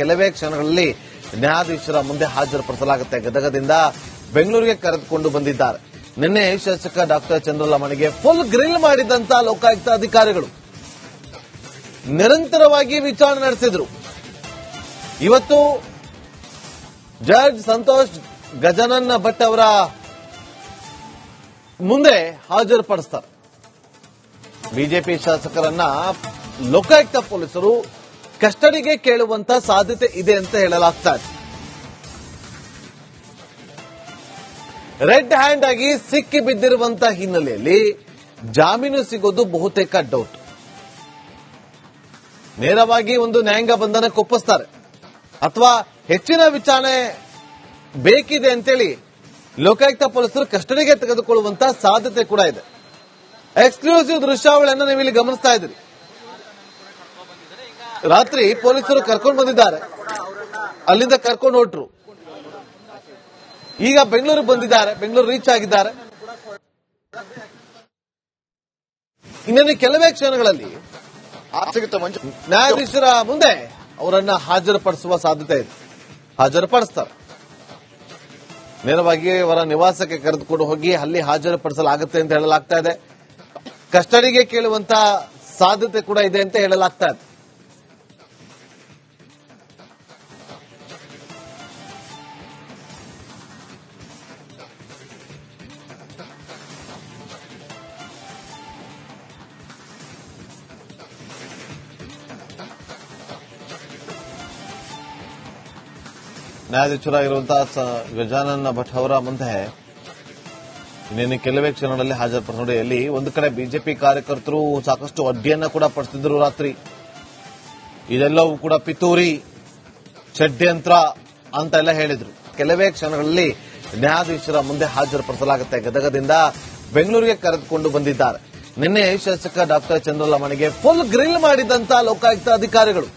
ಕೆಲವೇ ಕ್ಷಣಗಳಲ್ಲಿ ನ್ಯಾಯಾಧೀಶರ ಮುಂದೆ ಹಾಜರುಪಡಿಸಲಾಗುತ್ತೆ. ಗದಗದಿಂದ ಬೆಂಗಳೂರಿಗೆ ಕರೆದುಕೊಂಡು ಬಂದಿದ್ದಾರೆ. ನಿನ್ನೆ ಶಾಸಕ ಡಾಕ್ಟರ್ ಚಂದ್ರಲಮಣಿಗೆ ಫುಲ್ ಗ್ರಿಲ್ ಮಾಡಿದಂತ ಲೋಕಾಯುಕ್ತ ಅಧಿಕಾರಿಗಳು ನಿರಂತರವಾಗಿ ವಿಚಾರಣೆ ನಡೆಸಿದ್ರು. ಇವತ್ತು ಜಡ್ಜ್ ಸಂತೋಷ್ ಗಜಾನನ್ ಭಟ್ ಅವರ ಮುಂದೆ ಹಾಜರುಪಡಿಸ್ತಾರೆ. ಬಿಜೆಪಿ ಶಾಸಕರನ್ನ ಲೋಕಾಯುಕ್ತ ಪೊಲೀಸರು ಕಸ್ಟಡಿಗೆ ಕೇಳುವಂತ ಸಾಧ್ಯತೆ ಇದೆ ಅಂತ ಹೇಳಲಾಗ್ತಾ ಇದೆ. ರೆಡ್ ಹ್ಯಾಂಡ್ ಆಗಿ ಸಿಕ್ಕಿ ಬಿದ್ದಿರುವಂತಹ ಹಿನ್ನೆಲೆಯಲ್ಲಿ ಜಾಮೀನು ಸಿಗೋದು ಬಹುತೇಕ ಡೌಟ್. ನೇರವಾಗಿ ಒಂದು ನ್ಯಾಯಾಂಗ ಬಂಧನಕ್ಕೆ ಒಪ್ಪಿಸ್ತಾರೆ ಅಥವಾ ಹೆಚ್ಚಿನ ವಿಚಾರಣೆ ಬೇಕಿದೆ ಅಂತೇಳಿ ಲೋಕಾಯುಕ್ತ ಪೊಲೀಸರು ಕಸ್ಟಡಿಗೆ ತೆಗೆದುಕೊಳ್ಳುವಂತಹ ಸಾಧ್ಯತೆ ಕೂಡ ಇದೆ. ಎಕ್ಸ್ಕ್ಲೂಸಿವ್ ದೃಶ್ಯಾವಳಿಯನ್ನು ನೀವು ಇಲ್ಲಿ ಗಮನಿಸ್ತಾ ಇದ್ದೀರಿ. ರಾತ್ರಿ ಪೊಲೀಸರು ಕರ್ಕೊಂಡು ಬಂದಿದ್ದಾರೆ, ಅಲ್ಲಿಂದ ಕರ್ಕೊಂಡು ಹೊರಟ್ರು. ಈಗ ಬೆಂಗಳೂರಿಗೆ ಬಂದಿದ್ದಾರೆ, ಬೆಂಗಳೂರು ರೀಚ್ ಆಗಿದ್ದಾರೆ. ಇನ್ನೇನು ಕೆಲವೇ ಕ್ಷಣಗಳಲ್ಲಿ ನ್ಯಾಯಾಧೀಶರ ಮುಂದೆ ಅವರನ್ನ ಹಾಜರುಪಡಿಸುವ ಸಾಧ್ಯತೆ ಇದೆ. ಹಾಜರುಪಡಿಸ್ತಾರೆ. ನೇರವಾಗಿ ಅವರ ನಿವಾಸಕ್ಕೆ ಕರೆದುಕೊಂಡು ಹೋಗಿ ಅಲ್ಲಿ ಹಾಜರುಪಡಿಸಲಾಗುತ್ತೆ ಅಂತ ಹೇಳಲಾಗ್ತಾ ಇದೆ. ಕಸ್ಟಡಿಗೆ ಕೇಳುವಂತ ಸಾಧ್ಯತೆ ಕೂಡ ಇದೆ ಅಂತ ಹೇಳಲಾಗ್ತಾ ಇದೆ. ನ್ಯಾಯಾಧೀಶರಾಗಿರುವಂತಹ ಗಜಾನನ್ ಭಟ್ ಅವರ ಮುಂದೆ ಇನ್ನೇನು ಕೆಲವೇ ಕ್ಷಣಗಳಲ್ಲಿ ಹಾಜರುಪಡಿಸಿ. ಅಲ್ಲಿ ಒಂದು ಕಡೆ ಬಿಜೆಪಿ ಕಾರ್ಯಕರ್ತರು ಸಾಕಷ್ಟು ಅಡ್ಡಿಯನ್ನ ಕೂಡ ಪಡಿಸಿದ್ರು. ರಾತ್ರಿ ಇದೆಲ್ಲವೂ ಕೂಡ ಪಿತೂರಿ ಷಡ್ಯಂತ್ರ ಅಂತೆಲ್ಲ ಹೇಳಿದ್ರು. ಕೆಲವೇ ಕ್ಷಣಗಳಲ್ಲಿ ನ್ಯಾಯಾಧೀಶರ ಮುಂದೆ ಹಾಜರುಪಡಿಸಲಾಗುತ್ತೆ. ಗದಗದಿಂದ ಬೆಂಗಳೂರಿಗೆ ಕರೆದುಕೊಂಡು ಬಂದಿದ್ದಾರೆ. ನಿನ್ನೆ ಶಾಸಕ ಡಾಕ್ಟರ್ ಚಂದ್ರಲಮಣಿಗೆ ಫುಲ್ ಗ್ರಿಲ್ ಮಾಡಿದಂತ ಲೋಕಾಯುಕ್ತ ಅಧಿಕಾರಿಗಳು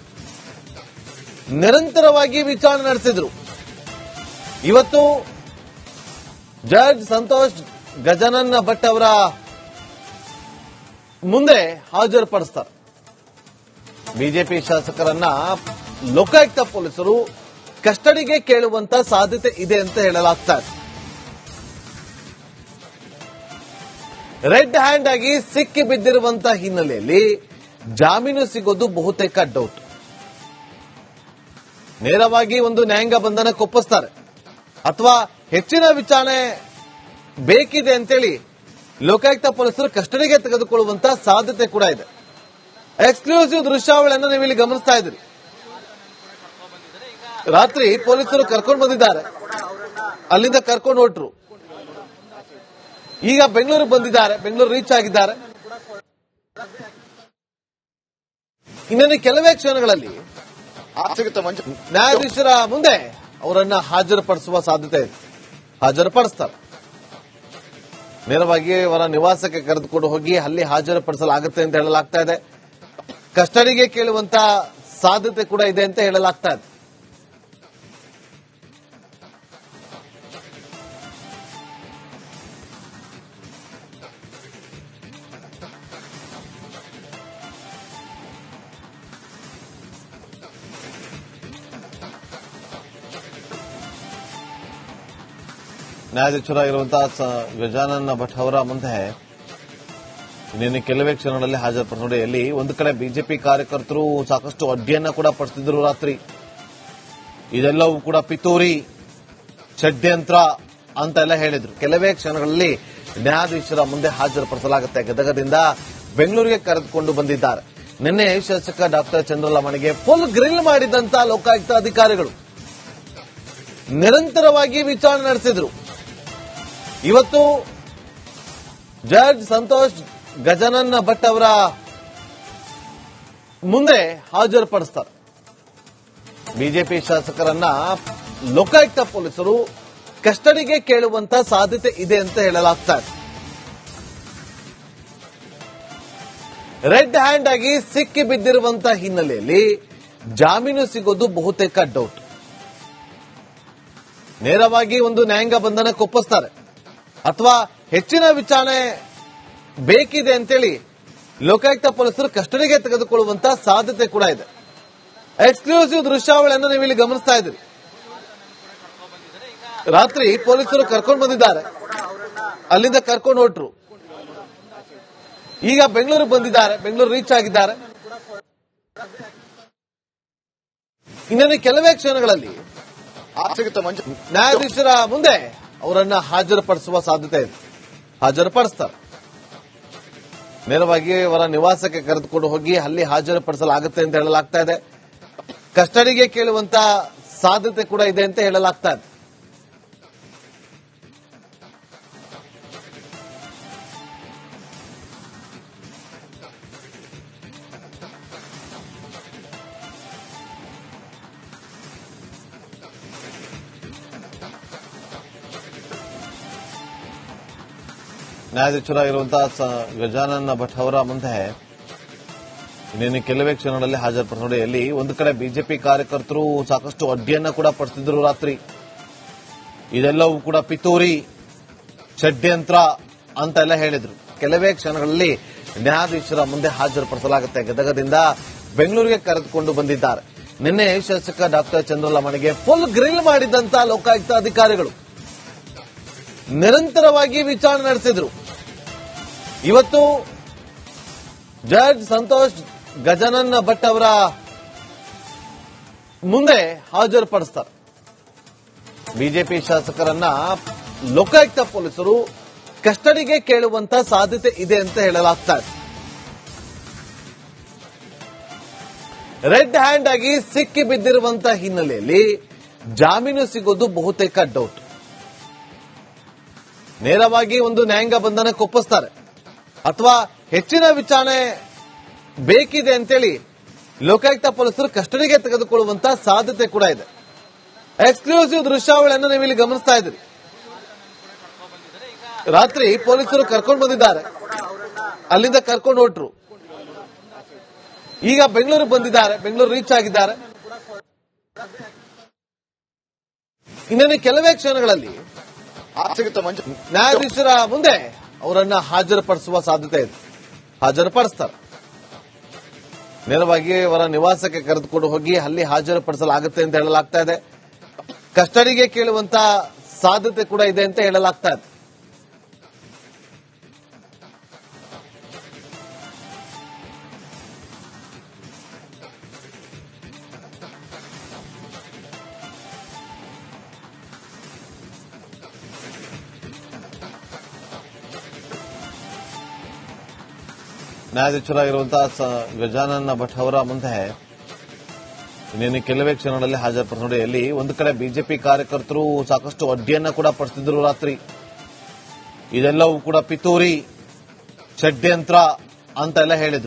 ನಿರಂತರವಾಗಿ ವಿಚಾರಣೆ ನಡೆಸಿದ್ರು. ಇವತ್ತು ಜಡ್ಜ್ ಸಂತೋಷ್ ಗಜಾನನ್ ಭಟ್ ಅವರ ಮುಂದೆ ಹಾಜರುಪಡಿಸ್ತಾರೆ. ಬಿಜೆಪಿ ಶಾಸಕರನ್ನ ಲೋಕಾಯುಕ್ತ ಪೊಲೀಸರು ಕಸ್ಟಡಿಗೆ ಕೇಳುವಂತ ಸಾಧ್ಯತೆ ಇದೆ ಅಂತ ಹೇಳಲಾಗ್ತಾ ಇದೆ. ರೆಡ್ ಹ್ಯಾಂಡ್ ಆಗಿ ಸಿಕ್ಕಿ ಬಿದ್ದಿರುವಂತಹ ಹಿನ್ನೆಲೆಯಲ್ಲಿ ಜಾಮೀನು ಸಿಗೋದು ಬಹುತೇಕ ಡೌಟ್. ನೇರವಾಗಿ ಒಂದು ನ್ಯಾಯಾಂಗ ಬಂಧನಕ್ಕೆ ಒಪ್ಪಿಸ್ತಾರೆ ಅಥವಾ ಹೆಚ್ಚಿನ ವಿಚಾರಣೆ ಬೇಕಿದೆ ಅಂತೇಳಿ ಲೋಕಾಯುಕ್ತ ಪೊಲೀಸರು ಕಸ್ಟಡಿಗೆ ತೆಗೆದುಕೊಳ್ಳುವಂತಹ ಸಾಧ್ಯತೆ ಕೂಡ ಇದೆ. ಎಕ್ಸ್ಕ್ಲೂಸಿವ್ ದೃಶ್ಯಾವಳಿಯನ್ನು ನೀವು ಇಲ್ಲಿ ಗಮನಿಸ್ತಾ ಇದ್ದೀರಿ. ರಾತ್ರಿ ಪೊಲೀಸರು ಕರ್ಕೊಂಡು ಬಂದಿದ್ದಾರೆ, ಅಲ್ಲಿಂದ ಕರ್ಕೊಂಡು ಹೊರಟ್ರು. ಈಗ ಬೆಂಗಳೂರಿಗೆ ಬಂದಿದ್ದಾರೆ, ಬೆಂಗಳೂರು ರೀಚ್ ಆಗಿದ್ದಾರೆ. ಇನ್ನೇನು ಕೆಲವೇ ಕ್ಷಣಗಳಲ್ಲಿ ನ್ಯಾಯಾಧೀಶರ ಮುಂದೆ ಅವರನ್ನ ಹಾಜರುಪಡಿಸುವ ಸಾಧ್ಯತೆ ಇದೆ. ಹಾಜರುಪಡಿಸ್ತಾರೆ. ನೇರವಾಗಿ ಅವರ ನಿವಾಸಕ್ಕೆ ಕರೆದುಕೊಂಡು ಹೋಗಿ ಅಲ್ಲಿ ಹಾಜರುಪಡಿಸಲಾಗುತ್ತೆ ಅಂತ ಹೇಳಲಾಗ್ತಾ ಇದೆ. ಕಸ್ಟಡಿಗೆ ಕೇಳುವಂತ ಸಾಧ್ಯತೆ ಕೂಡ ಇದೆ ಅಂತ ಹೇಳಲಾಗ್ತಾ ಇದೆ. ನ್ಯಾಯಾಧೀಶರಾಗಿರುವಂತಹ ಗಜಾನನ್ ಭಟ್ ಅವರ ಮುಂದೆ ಇನ್ನೇನು ಕೆಲವೇ ಕ್ಷಣಗಳಲ್ಲಿ ಹಾಜರುಪಡಿಸಿ. ಅಲ್ಲಿ ಒಂದು ಕಡೆ ಬಿಜೆಪಿ ಕಾರ್ಯಕರ್ತರು ಸಾಕಷ್ಟು ಅಡ್ಡಿಯನ್ನ ಕೂಡ ಪಡಿಸಿದ್ರು. ರಾತ್ರಿ ಇದೆಲ್ಲವೂ ಕೂಡ ಪಿತೂರಿ ಷಡ್ಯಂತ್ರ ಅಂತೆಲ್ಲ ಹೇಳಿದ್ರು. ಕೆಲವೇ ಕ್ಷಣಗಳಲ್ಲಿ ನ್ಯಾಯಾಧೀಶರ ಮುಂದೆ ಹಾಜರುಪಡಿಸಲಾಗುತ್ತೆ. ಗದಗದಿಂದ ಬೆಂಗಳೂರಿಗೆ ಕರೆದುಕೊಂಡು ಬಂದಿದ್ದಾರೆ. ನಿನ್ನೆ ಶಾಸಕ ಡಾಕ್ಟರ್ ಚಂದ್ರಲಮಣಿಗೆ ಫುಲ್ ಗ್ರಿಲ್ ಮಾಡಿದಂತ ಲೋಕಾಯುಕ್ತ ಅಧಿಕಾರಿಗಳು ನಿರಂತರವಾಗಿ ವಿಚಾರಣೆ ನಡೆಸಿದ್ರು. ಇವತ್ತು ಜಡ್ಜ್ ಸಂತೋಷ್ ಗಜಾನನ್ ಭಟ್ ಅವರ ಮುಂದೆ ಹಾಜರುಪಡಿಸ್ತಾರೆ. ಬಿಜೆಪಿ ಶಾಸಕರನ್ನ ಲೋಕಾಯುಕ್ತ ಪೊಲೀಸರು ಕಸ್ಟಡಿಗೆ ಕೇಳುವಂತ ಸಾಧ್ಯತೆ ಇದೆ ಅಂತ ಹೇಳಲಾಗ್ತಾ ಇದೆ. ರೆಡ್ ಹ್ಯಾಂಡ್ ಆಗಿ ಸಿಕ್ಕಿ ಬಿದ್ದಿರುವಂತಹ ಹಿನ್ನೆಲೆಯಲ್ಲಿ ಜಾಮೀನು ಸಿಗೋದು ಬಹುತೇಕ ಡೌಟ್. ನೇರವಾಗಿ ಒಂದು ನ್ಯಾಯಾಂಗ ಬಂಧನಕ್ಕೆ ಒಪ್ಪಿಸ್ತಾರೆ ಅಥವಾ ಹೆಚ್ಚಿನ ವಿಚಾರಣೆ ಬೇಕಿದೆ ಅಂತೇಳಿ ಲೋಕಾಯುಕ್ತ ಪೊಲೀಸರು ಕಸ್ಟಡಿಗೆ ತೆಗೆದುಕೊಳ್ಳುವಂತಹ ಸಾಧ್ಯತೆ ಕೂಡ ಇದೆ. ಎಕ್ಸ್ಕ್ಲೂಸಿವ್ ದೃಶ್ಯಾವಳಿಯನ್ನು ನೀವು ಇಲ್ಲಿ ಗಮನಿಸ್ತಾ ಇದ್ದೀರಿ. ರಾತ್ರಿ ಪೊಲೀಸರು ಕರ್ಕೊಂಡು ಬಂದಿದ್ದಾರೆ, ಅಲ್ಲಿಂದ ಕರ್ಕೊಂಡು ಹೊರಟ್ರು. ಈಗ ಬೆಂಗಳೂರಿಗೆ ಬಂದಿದ್ದಾರೆ, ಬೆಂಗಳೂರು ರೀಚ್ ಆಗಿದ್ದಾರೆ. ಇನ್ನೇನು ಕೆಲವೇ ಕ್ಷಣಗಳಲ್ಲಿ ನ್ಯಾಯಾಧೀಶರ ಮುಂದೆ ಅವರನ್ನ ಹಾಜರುಪಡಿಸುವ ಸಾಧ್ಯತೆ ಇದೆ. ಹಾಜರುಪಡಿಸ್ತಾರೆ. ನೇರವಾಗಿ ಅವರ ನಿವಾಸಕ್ಕೆ ಕರೆದುಕೊಂಡು ಹೋಗಿ ಅಲ್ಲಿ ಹಾಜರುಪಡಿಸಲಾಗುತ್ತೆ ಅಂತ ಹೇಳಲಾಗ್ತಾ ಇದೆ. ಕಸ್ಟಡಿಗೆ ಕೇಳುವಂತ ಸಾಧ್ಯತೆ ಕೂಡ ಇದೆ ಅಂತ ಹೇಳಲಾಗ್ತಾ ಇದೆ. ನ್ಯಾಯಾಧೀಶರಾಗಿರುವಂತಹ ಗಜಾನನ್ ಭಟ್ ಅವರ ಮುಂದೆ ಇನ್ನೇನು ಕೆಲವೇ ಕ್ಷಣಗಳಲ್ಲಿ ಹಾಜರುಪಡಿಸಿ. ಅಲ್ಲಿ ಒಂದು ಕಡೆ ಬಿಜೆಪಿ ಕಾರ್ಯಕರ್ತರು ಸಾಕಷ್ಟು ಅಡ್ಡಿಯನ್ನ ಕೂಡ ಪಡಿಸಿದ್ರು ರಾತ್ರಿ. ಇದೆಲ್ಲವೂ ಕೂಡ ಪಿತೂರಿ, ಷಡ್ಯಂತ್ರ ಅಂತೆಲ್ಲ ಹೇಳಿದ್ರು. ಕೆಲವೇ ಕ್ಷಣಗಳಲ್ಲಿ ನ್ಯಾಯಾಧೀಶರ ಮುಂದೆ ಹಾಜರುಪಡಿಸಲಾಗುತ್ತೆ. ಗದಗದಿಂದ ಬೆಂಗಳೂರಿಗೆ ಕರೆದುಕೊಂಡು ಬಂದಿದ್ದಾರೆ. ನಿನ್ನೆ ಶಾಸಕ ಡಾಕ್ಟರ್ ಚಂದ್ರಲಮಣಿಗೆ ಫುಲ್ ಗ್ರಿಲ್ ಮಾಡಿದಂತ ಲೋಕಾಯುಕ್ತ ಅಧಿಕಾರಿಗಳು ನಿರಂತರವಾಗಿ ವಿಚಾರಣೆ ನಡೆಸಿದ್ರು. ಇವತ್ತು ಜಡ್ಜ್ ಸಂತೋಷ್ ಗಜಾನನ್ ಭಟ್ ಅವರ ಮುಂದೆ ಹಾಜರುಪಡಿಸ್ತಾರೆ. ಬಿಜೆಪಿ ಶಾಸಕರನ್ನ ಲೋಕಾಯುಕ್ತ ಪೊಲೀಸರು ಕಸ್ಟಡಿಗೆ ಕೇಳುವಂತ ಸಾಧ್ಯತೆ ಇದೆ ಅಂತ ಹೇಳಲಾಗ್ತಾ ಇದೆ. ರೆಡ್ ಹ್ಯಾಂಡ್ ಆಗಿ ಸಿಕ್ಕಿ ಬಿದ್ದಿರುವಂತಹ ಹಿನ್ನೆಲೆಯಲ್ಲಿ ಜಾಮೀನು ಸಿಗೋದು ಬಹುತೇಕ ಡೌಟ್. ನೇರವಾಗಿ ಒಂದು ನ್ಯಾಯಾಂಗ ಬಂಧನಕ್ಕೆ ಒಪ್ಪಿಸ್ತಾರೆ ಅಥವಾ ಹೆಚ್ಚಿನ ವಿಚಾರಣೆ ಬೇಕಿದೆ ಅಂತೇಳಿ ಲೋಕಾಯುಕ್ತ ಪೊಲೀಸರು ಕಸ್ಟಡಿಗೆ ತೆಗೆದುಕೊಳ್ಳುವಂತಹ ಸಾಧ್ಯತೆ ಕೂಡ ಇದೆ. ಎಕ್ಸ್ಕ್ಲೂಸಿವ್ ದೃಶ್ಯಾವಳಿಯನ್ನು ನೀವು ಇಲ್ಲಿ ಗಮನಿಸ್ತಾ ಇದ್ದೀರಿ. ರಾತ್ರಿ ಪೊಲೀಸರು ಕರ್ಕೊಂಡು ಬಂದಿದ್ದಾರೆ, ಅಲ್ಲಿಂದ ಕರ್ಕೊಂಡು ಹೊರಟ್ರು. ಈಗ ಬೆಂಗಳೂರಿಗೆ ಬಂದಿದ್ದಾರೆ, ಬೆಂಗಳೂರು ರೀಚ್ ಆಗಿದ್ದಾರೆ. ಇನ್ನೇನು ಕೆಲವೇ ಕ್ಷಣಗಳಲ್ಲಿ ನ್ಯಾಯಾಧೀಶರ ಮುಂದೆ ಅವರನ್ನ ಹಾಜರುಪಡಿಸುವ ಸಾಧ್ಯತೆ ಇದೆ. ಹಾಜರುಪಡಿಸ್ತಾರೆ. ನೇರವಾಗಿ ಅವರ ನಿವಾಸಕ್ಕೆ ಕರೆದುಕೊಂಡು ಹೋಗಿ ಅಲ್ಲಿ ಹಾಜರುಪಡಿಸಲಾಗುತ್ತೆ ಅಂತ ಹೇಳಲಾಗ್ತಾ ಇದೆ. ಕಸ್ಟಡಿಗೆ ಕೇಳುವಂತ ಸಾಧ್ಯತೆ ಕೂಡ ಇದೆ ಅಂತ ಹೇಳಲಾಗ್ತಾ ಇದೆ. ನ್ಯಾಯಾಧೀಶರಾಗಿರುವಂತಹ ಗಜಾನನ್ ಭಟ್ ಅವರ ಮುಂದೆ ಇನ್ನೇನು ಕೆಲವೇ ಕ್ಷಣಗಳಲ್ಲಿ ಹಾಜರುಪಡಿಸಿ. ಅಲ್ಲಿ ಒಂದು ಕಡೆ ಬಿಜೆಪಿ ಕಾರ್ಯಕರ್ತರು ಸಾಕಷ್ಟು ಅಡ್ಡಿಯನ್ನ ಕೂಡ ಪಡಿಸಿದ್ರು ರಾತ್ರಿ. ಇದೆಲ್ಲವೂ ಕೂಡ ಪಿತೂರಿ, ಷಡ್ಯಂತ್ರ ಅಂತೆಲ್ಲ ಹೇಳಿದ್ರು.